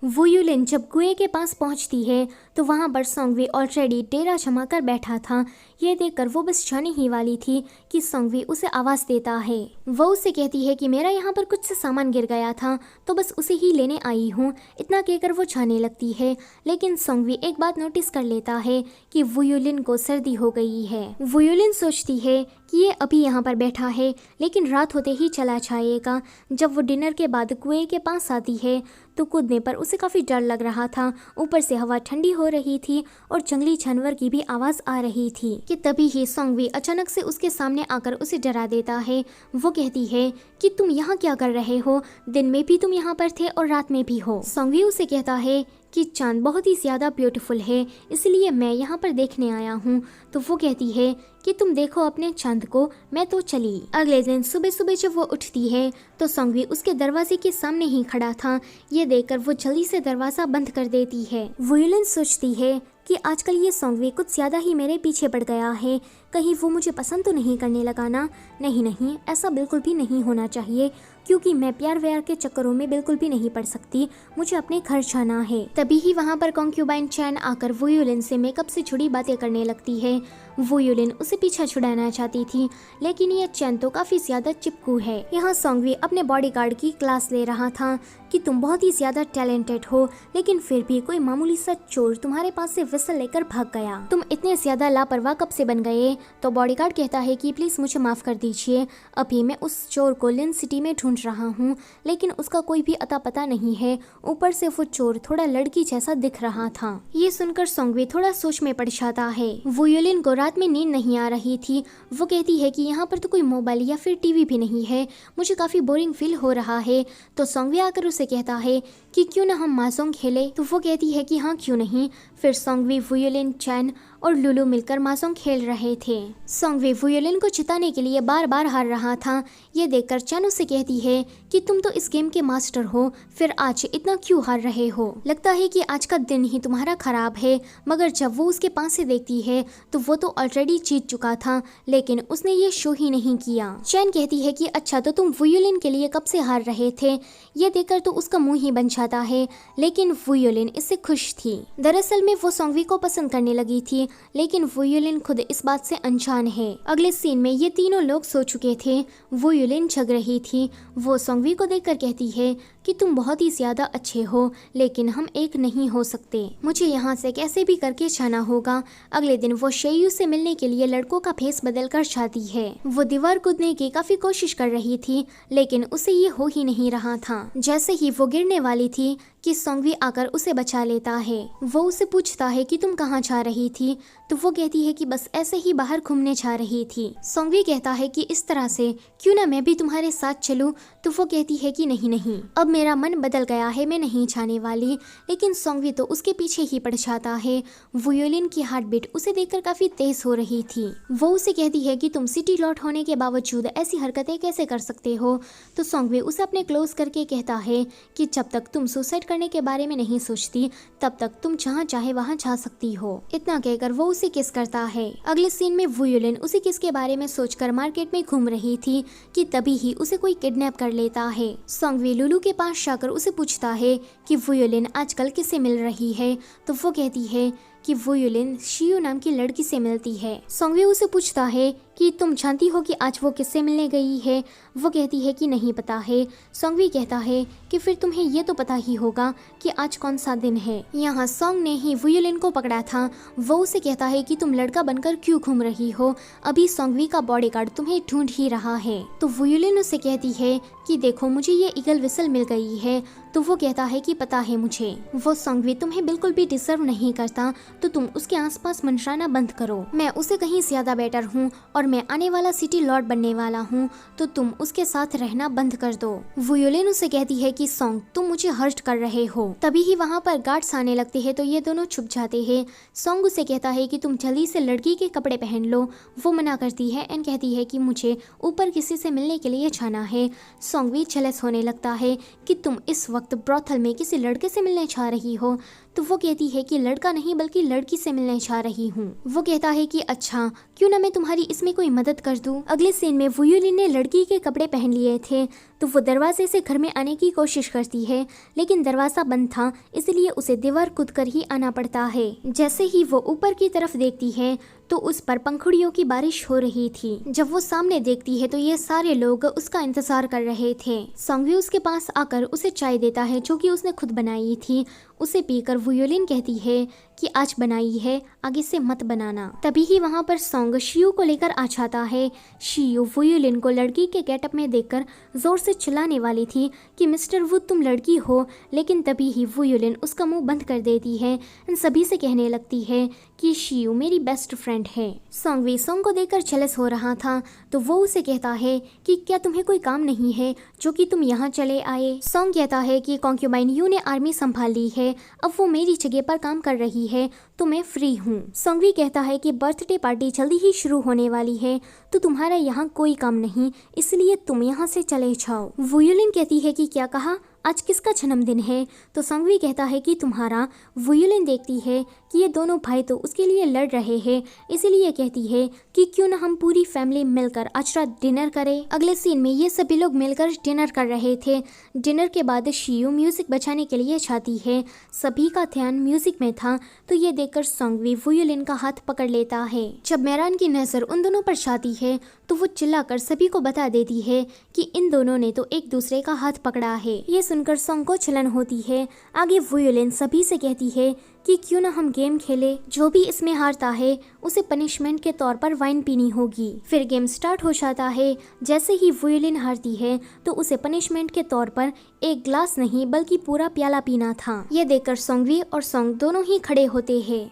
वू Yulin जब कुएं के पास पहुंचती है तो वहां पर सोंगवी ऑलरेडी डेरा जमाकर बैठा था। ये देखकर वो बस जाने ही वाली थी कि सोंगवी उसे आवाज देता है। वो उसे कहती है कि मेरा यहाँ पर कुछ से सामान गिर गया था तो बस उसे ही लेने आई हूँ। इतना कहकर वो जाने लगती है, लेकिन सोंगवी एक बात नोटिस कर लेता है कि वू युलिन को सर्दी हो गई है। वू युलिन सोचती है कि ये अभी यहाँ पर बैठा है लेकिन रात होते ही चला जाएगा। जब वो डिनर के बाद कुएं के पास आती है तो कूदने पर उसे काफ़ी डर लग रहा था। ऊपर से हवा ठंडी हो रही थी और जंगली जानवर की भी आवाज़ आ रही थी कि तभी ही सोंगवी अचानक से उसके सामने आकर उसे डरा देता है। वो कहती है कि तुम यहाँ क्या कर रहे हो, दिन में भी तुम यहाँ पर थे और रात में भी हो। सोंगवी उसे कहता है कि चांद बहुत ही ज़्यादा ब्यूटीफुल है, इसलिए मैं यहाँ पर देखने आया हूँ। तो वो कहती है कि तुम देखो अपने चांद को, मैं तो चली। अगले दिन सुबह सुबह जब वो उठती है तो सोंगवी उसके दरवाजे के सामने ही खड़ा था। ये देखकर वो जल्दी से दरवाज़ा बंद कर देती है। वू युलिन सोचती है कि आजकल ये सोंगवी कुछ ज़्यादा ही मेरे पीछे पड़ गया है, कहीं वो मुझे पसंद तो नहीं करने लगा ना। नहीं, ऐसा बिल्कुल भी नहीं होना चाहिए, क्योंकि मैं प्यार व्यार के चक्करों में बिल्कुल भी नहीं पड़ सकती, मुझे अपने घर जाना है। तभी ही वहाँ पर कॉन्क्यूबाइन चैन आकर वू युलिन से मेकअप से जुड़ी बातें करने लगती है। वू युलिन उसे पीछा छुड़ाना चाहती थी, लेकिन ये चैन तो काफ़ी ज़्यादा चिपकू है। यहाँ सोंगवी अपने बॉडीगार्ड की क्लास ले रहा था कि तुम बहुत ही ज़्यादा टैलेंटेड हो, लेकिन फिर भी कोई मामूली सा चोर तुम्हारे पास से विसल लेकर भाग गया, तुम इतने ज़्यादा लापरवाह कब से बन गए। तो बॉडीगार्ड कहता है कि प्लीज़ मुझे माफ़ कर दीजिए, अभी मैं उस चोर को लिन सिटी में ढूंढ रहा हूँ, लेकिन उसका कोई भी अता पता नहीं है। ऊपर से वो चोर थोड़ा लड़की जैसा दिख रहा था। ये सुनकर सोंगवी थोड़ा सोच में पड़ जाता है। वू युलिन को रात में नींद नहीं आ रही थी। वो कहती है कि यहाँ पर तो कोई मोबाइल या फिर टीवी भी नहीं है, मुझे काफ़ी बोरिंग फील हो रहा है। तो सोंगवी आकर उसे कहता है कि क्यों ना हम मासोंग खेले। तो वो कहती है कि हाँ क्यों नहीं। फिर सोंगवी, वू युलिन, चैन और लुलू मिलकर मासोंग खेल रहे थे। सोंगवी वू युलिन को जिताने के लिए बार बार हार रहा था। ये देखकर चैन उसे कहती है कि तुम तो इस गेम के मास्टर हो, फिर आज इतना क्यों हार रहे हो, लगता है कि आज का दिन ही तुम्हारा खराब है। मगर जब वो उसके पास से देखती है तो वो तो ऑलरेडी जीत चुका था, लेकिन उसने ये शो ही नहीं किया। चैन कहती है कि अच्छा तो तुम वू युलिन के लिए कब से हार रहे थे। ये देखकर तो उसका मुंह ही बन जाता है, लेकिन वू युलिन इससे खुश थी। दरअसल में वो सोंगवी को पसंद करने लगी थी, लेकिन वू युलिन खुद इस बात से अनजान है। अगले सीन में ये तीनों लोग सो चुके थे। वू युलिन जग रही थी। वो सोंगवी को देखकर कहती है कि तुम बहुत ही ज्यादा अच्छे हो, लेकिन हम एक नहीं हो सकते, मुझे यहाँ से कैसे भी करके जाना होगा। अगले दिन वो शेयू से मिलने के लिए लड़कों का फेस बदल कर जाती है। वो दीवार कूदने की काफी कोशिश कर रही थी, लेकिन उसे ये हो ही नहीं रहा था। जैसे ही वो गिरने वाली थी कि सोंगवी आकर उसे बचा लेता है। वो उसे पूछता है कि तुम कहाँ जा रही थी। तो वो कहती है कि बस ऐसे ही बाहर घूमने जा रही थी। सोंगवी कहता है कि इस तरह से क्यों ना मैं भी तुम्हारे साथ चलूं। तो वो कहती है कि नहीं, अब मेरा मन बदल गया है, मैं नहीं जाने वाली। लेकिन सोंगवी तो उसके पीछे ही पड़ जाता है। वू युलिन की हार्ट बीट उसे देखकर काफी तेज हो रही थी। वो उसे कहती है कि तुम सिटी लॉर्ड होने के बावजूद ऐसी हरकतें कैसे कर सकते हो। तो सोंगवी उसे अपने क्लोज करके कहता है कि जब तक तुम सुसाइड करने के बारे में नहीं सोचती, तब तक तुम जहाँ चाहे वहाँ जा सकती हो। इतना कहकर वो उसे किस करता है। अगले सीन में वू युलिन उसी किस के बारे में सोचकर मार्केट में घूम रही थी कि तभी ही उसे कोई किडनैप कर लेता है। सोंगवी लुलू के पास जाकर उसे पूछता है कि वू युलिन आजकल किससे मिल रही है। तो वो कहती है कि वू युलिन शियू नाम की लड़की से मिलती है। सोंगवी उसे पूछता है कि तुम जानती हो कि आज वो किससे मिलने गई है। वो कहती है कि नहीं पता है। सोंगवी कहता है कि फिर तुम्हें ये तो पता ही होगा कि आज कौन सा दिन है। यहाँ सोंग ने ही वू युलिन को पकड़ा था। वो उसे कहता है कि तुम लड़का बनकर क्यों घूम रही हो, अभी सोंगवी का बॉडीगार्ड तुम्हें ढूंढ ही रहा है। तो वू युलिन उसे कहती है कि देखो मुझे ये ईगल विसल मिल गई है। तो वो कहता है कि पता है मुझे, वो सोंगवी तुम्हें बिल्कुल भी डिजर्व नहीं करता, तो तुम उसके आसपास मंडराना बंद करो। मैं उसे कहीं ज्यादा बेटर हूँ और मैं आने वाला सिटी लॉर्ड बनने वाला हूँ, तो तुम उसके साथ रहना बंद कर दो। वू युलिन उसे कहती है कि सोंग तुम मुझे हर्ट कर रहे हो। तभी ही वहाँ पर गार्ड्स आने लगते हैं, तो ये दोनों छुप जाते हैं। सोंग उसे कहता है कि तुम जल्दी से लड़की के कपड़े पहन लो। वो मना करती है एंड कहती है कि मुझे ऊपर किसी से मिलने के लिए जाना है। सोंग भी जेलस होने लगता है कि तुम इस वक्त ब्रॉथल में किसी लड़के से मिलने जा रही हो। तो वो कहती है कि लड़का नहीं बल्कि लड़की से मिलने जा रही हूँ। वो कहता है कि अच्छा, क्यों ना मैं तुम्हारी इसमें कोई मदद कर दूं। अगले सीन में वुयुलिन ने लड़की के कपड़े पहन लिए थे तो वो दरवाजे से घर में आने की कोशिश करती है, लेकिन दरवाजा बंद था, इसलिए उसे दीवार कूद कर ही आना पड़ता है। जैसे ही वो ऊपर की तरफ देखती है तो उस पर पंखुड़ियों की बारिश हो रही थी। जब वो सामने देखती है तो ये सारे लोग उसका इंतजार कर रहे थे। सोंगवी उसके पास आकर उसे चाय देता है जो कि उसने खुद बनाई थी। उसे पीकर वुयुलिन कहती है कि आज बनाई है, आगे से मत बनाना। तभी ही वहाँ पर सोंग शियू को लेकर आ जाता है। शियू वुयुलिन को लड़की के गेटअप में देखकर जोर से चिल्लाने वाली थी कि मिस्टर वु तुम लड़की हो, लेकिन तभी ही वुयुलिन उसका मुंह बंद कर देती है। इन सभी से कहने लगती है कि शियू मेरी बेस्ट फ्रेंड है। सोंगवी सोंग को देखकर जेलस हो रहा था तो वो उसे कहता है कि क्या तुम्हें कोई काम नहीं है जो कि तुम यहाँ चले आए। सोंग कहता है कि कॉन्क्यूबाइन यू ने आर्मी संभाल ली है, अब वो मेरी जगह पर काम कर रही है तो मैं फ्री हूँ। सोंगवी कहता है कि बर्थडे पार्टी जल्दी ही शुरू होने वाली है तो तुम्हारा यहाँ कोई काम नहीं, इसलिए तुम यहाँ से चले जाओ। वुयुलिन कहती है कि क्या कहा, आज किसका जन्मदिन है। तो सोंगवी कहता है कि तुम्हारा। वुयुलिन देखती है कि ये दोनों भाई तो उसके लिए लड़ रहे हैं, इसीलिए कहती है कि क्यों ना हम पूरी फैमिली मिलकर आज रात डिनर करें। अगले सीन में ये सभी लोग मिलकर डिनर कर रहे थे। डिनर के बाद शियू म्यूजिक बजाने के लिए जाती है। सभी का ध्यान म्यूजिक में था तो ये देखकर सोंगवी वुयुलिन का हाथ पकड़ लेता है। जब मेरान की नजर उन दोनों पर जाती है तो वो चिल्लाकर सभी को बता देती है कि इन दोनों ने तो एक दूसरे का हाथ पकड़ा है। ये सुनकर सोंग को जलन होती है। आगे वुयुलिन सभी से कहती है कि क्यों ना हम गेम खेले, जो भी इसमें हारता है उसे पनिशमेंट के तौर पर वाइन पीनी होगी। फिर गेम स्टार्ट हो जाता है। जैसे ही वुयुलिन हारती है तो उसे पनिशमेंट के तौर पर एक ग्लास नहीं बल्कि पूरा प्याला पीना था। ये देखकर सोंगवी और सोंग दोनों ही खड़े होते हैं।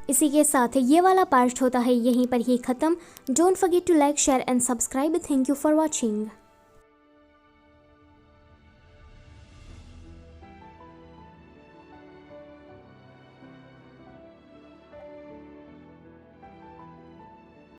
इसी के साथ ये वाला पार्ट होता है यहीं पर ही खत्म। Don't forget to like, share and subscribe. Thank you for watching.